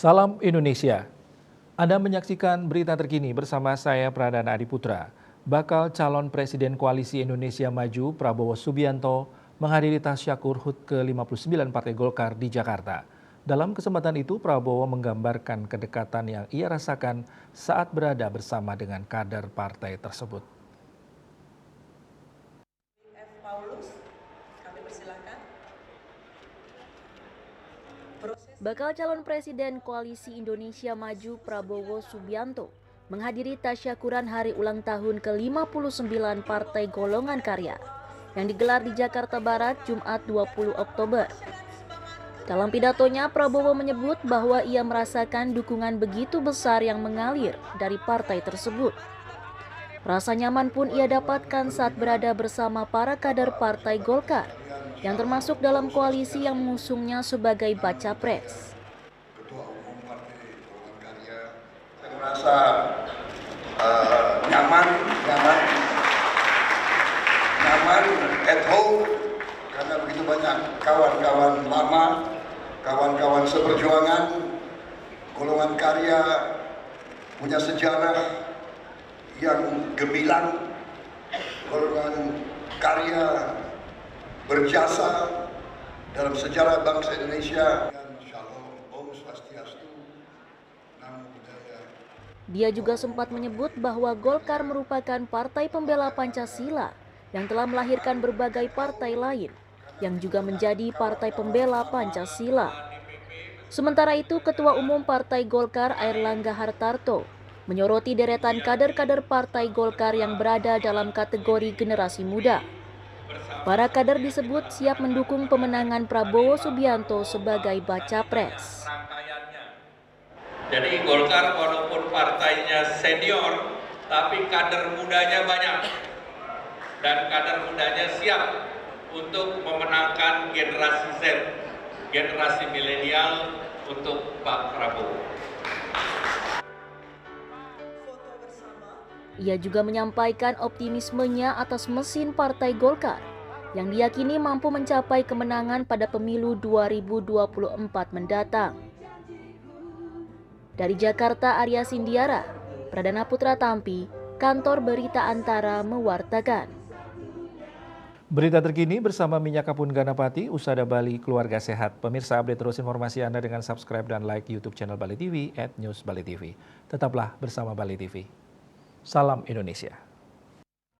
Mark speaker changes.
Speaker 1: Salam Indonesia. Anda menyaksikan berita terkini bersama saya Pradana Adiputra. Bakal calon Presiden Koalisi Indonesia Maju Prabowo Subianto menghadiri tasyakur HUT ke-59 Partai Golkar di Jakarta. Dalam kesempatan itu, Prabowo menggambarkan kedekatan yang ia rasakan saat berada bersama dengan kader partai tersebut.
Speaker 2: Bakal calon Presiden Koalisi Indonesia Maju Prabowo Subianto menghadiri tasyakuran hari ulang tahun ke-59 Partai Golongan Karya yang digelar di Jakarta Barat Jumat 20 Oktober. Dalam pidatonya, Prabowo menyebut bahwa ia merasakan dukungan begitu besar yang mengalir dari partai tersebut. Rasa nyaman pun ia dapatkan saat berada bersama para kader Partai Golkar yang termasuk dalam koalisi yang mengusungnya sebagai baca pres.
Speaker 3: Ketua Umum Partai Golongan Karya, saya merasa nyaman at home karena begitu banyak kawan-kawan lama, kawan-kawan seperjuangan. Golongan Karya punya sejarah yang gemilang. Golongan Karya berjasa dalam sejarah bangsa Indonesia. Shalom, Om Swastiastu, Namo Buddhaya.
Speaker 2: Dia juga sempat menyebut bahwa Golkar merupakan partai pembela Pancasila yang telah melahirkan berbagai partai lain yang juga menjadi partai pembela Pancasila. Sementara itu, Ketua Umum Partai Golkar Airlangga Hartarto menyoroti deretan kader-kader Partai Golkar yang berada dalam kategori generasi muda. Para kader disebut siap mendukung pemenangan Prabowo Subianto sebagai baca pres.
Speaker 4: Jadi Golkar walaupun partainya senior, tapi kader mudanya banyak. Dan kader mudanya siap untuk memenangkan generasi Z, generasi milenial untuk Pak Prabowo.
Speaker 2: Ia juga menyampaikan optimismenya atas mesin Partai Golkar yang diyakini mampu mencapai kemenangan pada pemilu 2024 mendatang. Dari Jakarta, Arya Sindiara, Pradana Putra Tampi, Kantor Berita Antara mewartakan.
Speaker 1: Berita terkini bersama Minyak Kapun Ganapati, Usada Bali Keluarga Sehat. Pemirsa, update terus informasi Anda dengan subscribe dan like YouTube channel Bali TV @newsbalitv. Tetaplah bersama Bali TV. Salam Indonesia.